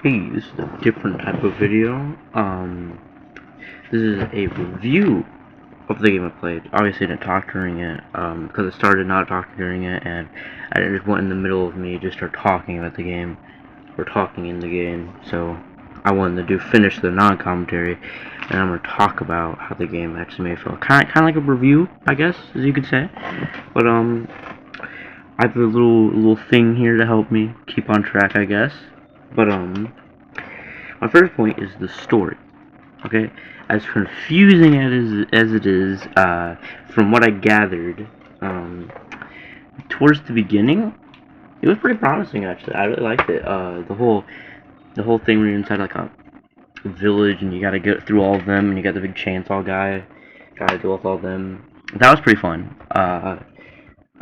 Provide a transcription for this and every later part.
Hey, this is a different type of video. This is a review of the game I played. Obviously, I didn't talk during it, because it started not talking during it, and I just went in the middle of me just start talking about the game, or talking in the game, so I wanted to finish the non-commentary, and I'm going to talk about how the game actually made me feel. Kind of like a review, I guess, as you could say, but, I have a little thing here to help me keep on track, I guess, but, my first point is the story. Okay, as confusing as it is, from what I gathered, towards the beginning, it was pretty promising. Actually, I really liked it. The whole thing where you're inside like a village and you gotta get through all of them, and you got the big chainsaw guy, gotta deal with all of them. That was pretty fun. I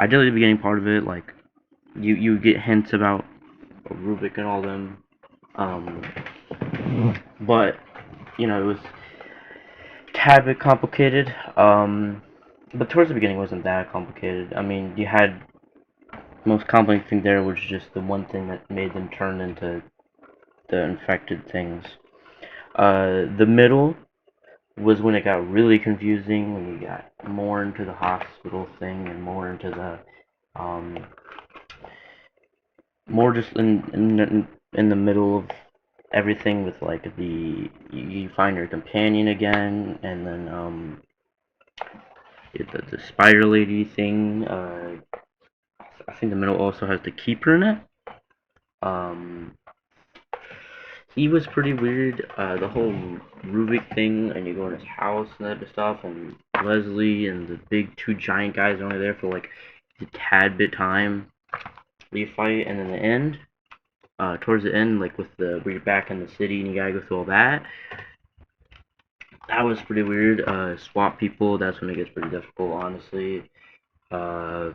did like the beginning part of it. Like you get hints about Rubik and all them. Um, but it was tad bit complicated. But towards the beginning, it wasn't that complicated. I mean, you had the most complicated thing there was just the one thing that made them turn into the infected things. The middle was when it got really confusing, when you got more into the hospital thing and more into the more just in the middle of everything with like you find your companion again, and then the spider lady thing. I think the middle also has the keeper in it. Um, he was pretty weird. The whole Rubik thing, and you go in his house and that stuff, and Leslie and the big two giant guys are only there for like a tad bit time. You fight, and then the end, towards the end, like with the where you're back in the city and you gotta go through all that. That was pretty weird. Swap people. That's when it gets pretty difficult, honestly. Uh,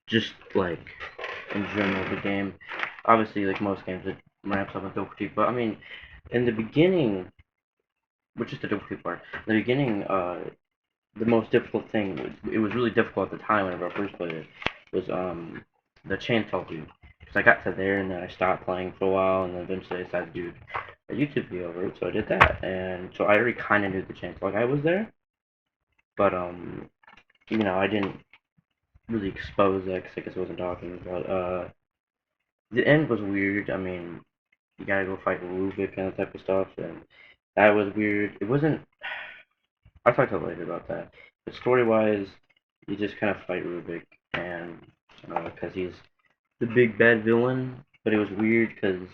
just like in general, the game. Obviously, like most games, it ramps up in difficulty. But I mean, in the beginning, which is the difficulty part. In the beginning, the most difficult thing. It was really difficult at the time whenever I first played it. Was the chainsaw dude. Because I got to there and then I stopped playing for a while, and then eventually I decided to do a YouTube video over it. So I did that, and so I already kind of knew the chainsaw guy was there, but I didn't really expose that because I guess I wasn't talking. But the end was weird. I mean, you gotta go fight Rubik and that type of stuff, and that was weird. It wasn't. I'll talk to you later about that. But story-wise, you just kind of fight Rubik, and because he's the big bad villain. But it was weird because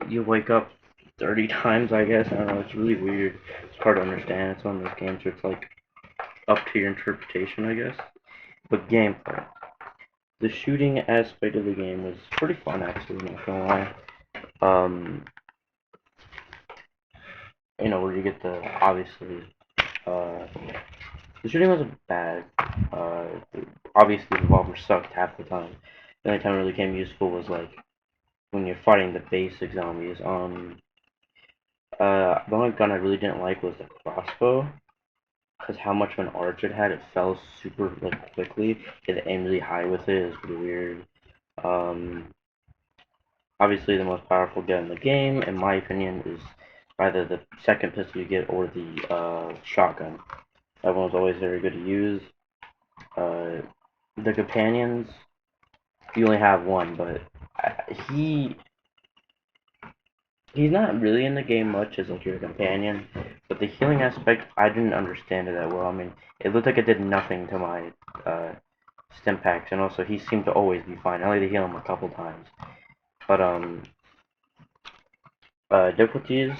you wake up 30 times, I guess. I don't know. It's really weird. It's hard to understand. It's one of those games where it's like up to your interpretation, I guess. But gameplay. The shooting aspect of the game was pretty fun, actually. Not gonna lie. Um, where you get the obviously uh, the shooting wasn't bad. Uh, Obviously the revolver sucked half the time. The only time it really became useful was like when you're fighting the basic zombies. The only gun I really didn't like was the crossbow, because how much of an arch it had, it fell super like quickly. You had to aim really high with it. It was pretty weird. Um, Obviously the most powerful gun in the game, in my opinion, is either the second pistol you get or the shotgun. That one was always very good to use. Uh, the companions, you only have one, but he he's not really in the game much as like your companion. But the healing aspect, I didn't understand it that well. I mean, it looked like it did nothing to my stim packs, and also he seemed to always be fine. I only had to heal him a couple times. But difficulties,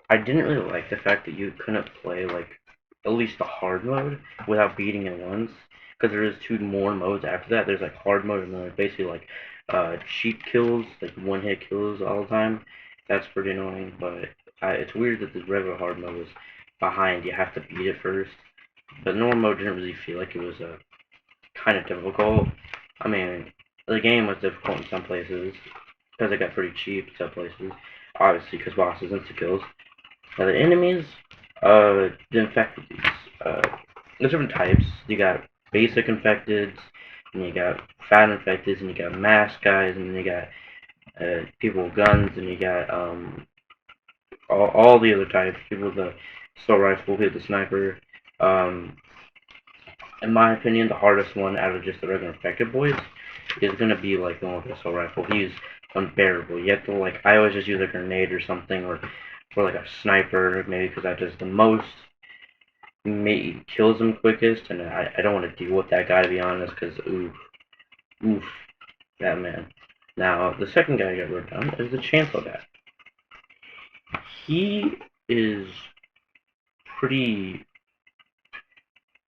I didn't really like the fact that you couldn't play like at least the hard mode without beating it once. Because there is two more modes after that. There's like hard mode and then there's basically like cheat kills, like one hit kills all the time. That's pretty annoying, but it's weird that the regular hard mode was behind. You have to beat it first. But normal mode didn't really feel like it was kind of difficult. I mean, the game was difficult in some places because it got pretty cheap in some places. Obviously, because bosses insta kills. Now the enemies, the infected. Uh, there's different types. You got basic infected, and you got fat infected, and you got mass guys, and then you got people with guns, and you got all the other types. People with the assault rifle, people with the sniper. Um, in my opinion, the hardest one out of just the regular infected boys is gonna be like the one with the assault rifle. He's unbearable. You have to like, I always just use a grenade or something, or like a sniper, maybe because that does the most. Kills him quickest, and I don't want to deal with that guy to be honest, because oof, that man. Now the second guy I got wrote down is the Chancellor guy. He is pretty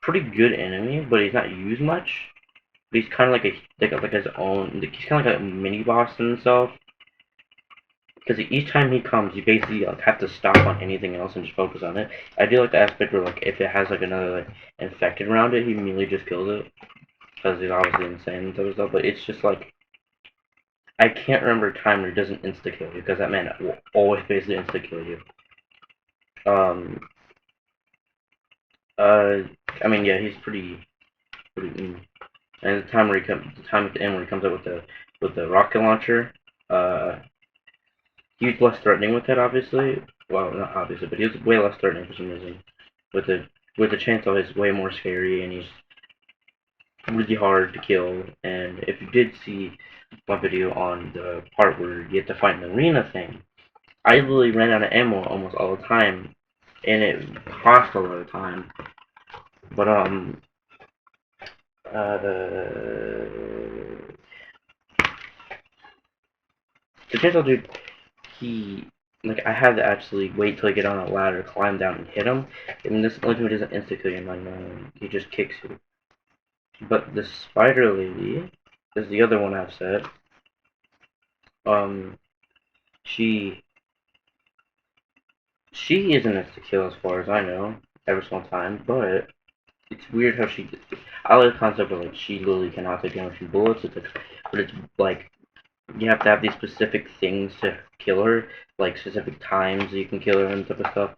pretty good enemy, but he's not used much. But he's kind of like like his own. He's kind of like a mini boss in himself. Because each time he comes, you basically like, have to stop on anything else and just focus on it. I do like the aspect where like if it has like another like infected around it, he immediately just kills it because he's obviously insane and stuff. But it's just like I can't remember a time where he doesn't insta kill you because that man will always basically insta kill you. Um. I mean, yeah, he's pretty. And the time at the end where he comes up with the rocket launcher, uh, he's less threatening with it, obviously. Well, not obviously, but he's way less threatening for some reason. With the chainsaw, he's way more scary, and he's really hard to kill. And if you did see my video on the part where you have to fight an arena thing, I literally ran out of ammo almost all the time, and it cost a lot of time. But the chainsaw dude, he like I had to actually wait till I get on a ladder, climb down, and hit him. And this only doesn't insta kill you, he just kicks you. But the spider lady is the other one I've said. Um, she she isn't insta kill as far as I know, every single time. But it's weird how she. I like the concept of like she literally cannot take damage from bullets. But it's like you have to have these specific things to kill her, like specific times you can kill her and type of stuff.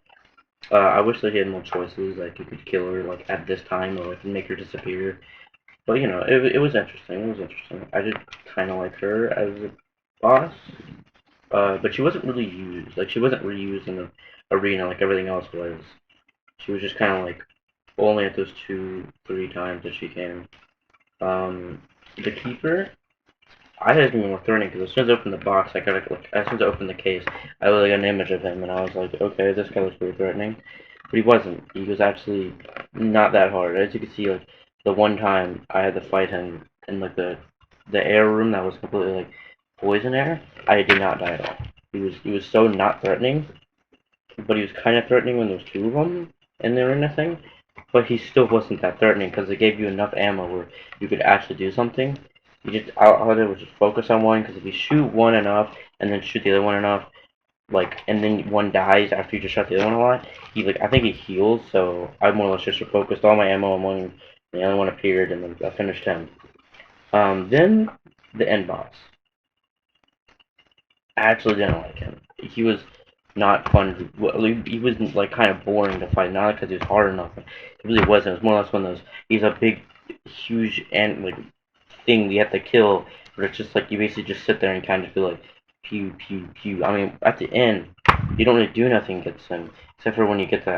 I wish they had more choices, like you could kill her like at this time or like make her disappear. But you know, it was interesting. It was interesting. I did kind of like her as a boss, but she wasn't really used. Like she wasn't reused in the arena like everything else was. She was just kind of like only at those 2, 3 times that she came. The keeper, I had him more threatening because as soon as I opened the box, I got like as soon as I opened the case, I literally got an image of him, and I was like, okay, this guy looks pretty threatening. But he wasn't. He was actually not that hard. As you can see, like the one time I had to fight him in like the air room that was completely like poison air, I did not die at all. He was so not threatening, but he was kind of threatening when there was two of them in the arena thing. But he still wasn't that threatening because it gave you enough ammo where you could actually do something. You just all I did was just focus on one because if you shoot one enough and then shoot the other one enough, like and then one dies after you just shot the other one a lot, he like I think he heals. So I more or less just focused all my ammo on one, and the other one appeared, and then I finished him. Then the end boss. I actually didn't like him. He was not fun. He was like kind of boring to fight, not because he was hard enough. It really wasn't. It was more or less one of those. He's a big, huge and like thing you have to kill, but it's just like you basically just sit there and kind of feel like pew pew pew. I mean, at the end, you don't really do nothing against him except for when you get the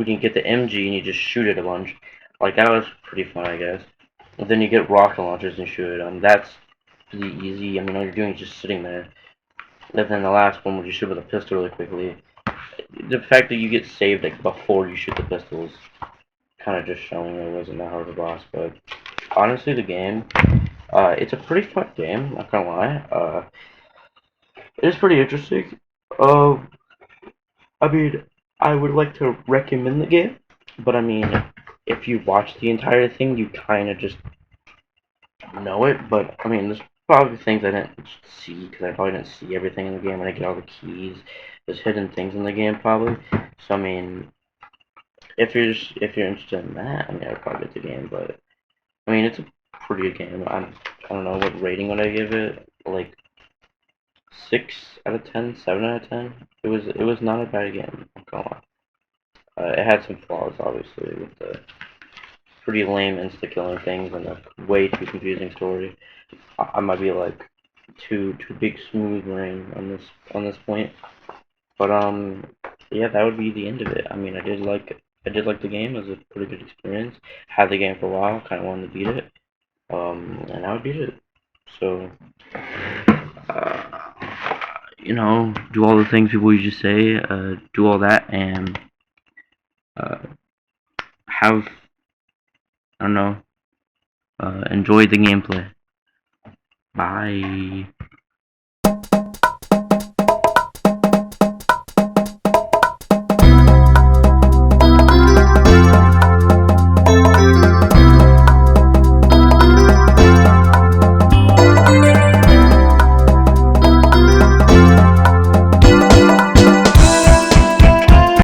MG and you just shoot it a bunch. Like that was pretty fun, I guess. And then you get rocket launchers and shoot it. That's pretty easy. I mean, all you're doing is just sitting there. And then the last one where you shoot with a pistol really quickly. The fact that you get saved like before you shoot the pistols kind of just showing it wasn't that hard of a boss. But honestly, the game, it's a pretty fun game. Not gonna lie. It is pretty interesting. Uh, I mean, I would like to recommend the game, but I mean, if you watch the entire thing, you kind of just know it. But I mean, there's probably things I didn't see because I probably didn't see everything in the game. I didn't get all the keys. There's hidden things in the game probably. So I mean, if you're interested in that, I mean, I'd probably get the game. But I mean, it's a pretty good game. I don't know what rating would I give it. Like 6 out of 10, 7 out of 10. It was not a bad game. I'm gonna lie. It had some flaws, obviously, with the pretty lame insta killing things and a way too confusing story. I might be like too big smooth ring on this point. But yeah, that would be the end of it. I mean, I did like the game. It was a pretty good experience. Had the game for a while. Kind of wanted to beat it. And I would beat it. So, uh, do all the things people usually say. Do all that and uh, have I don't know. Enjoy the gameplay. Bye.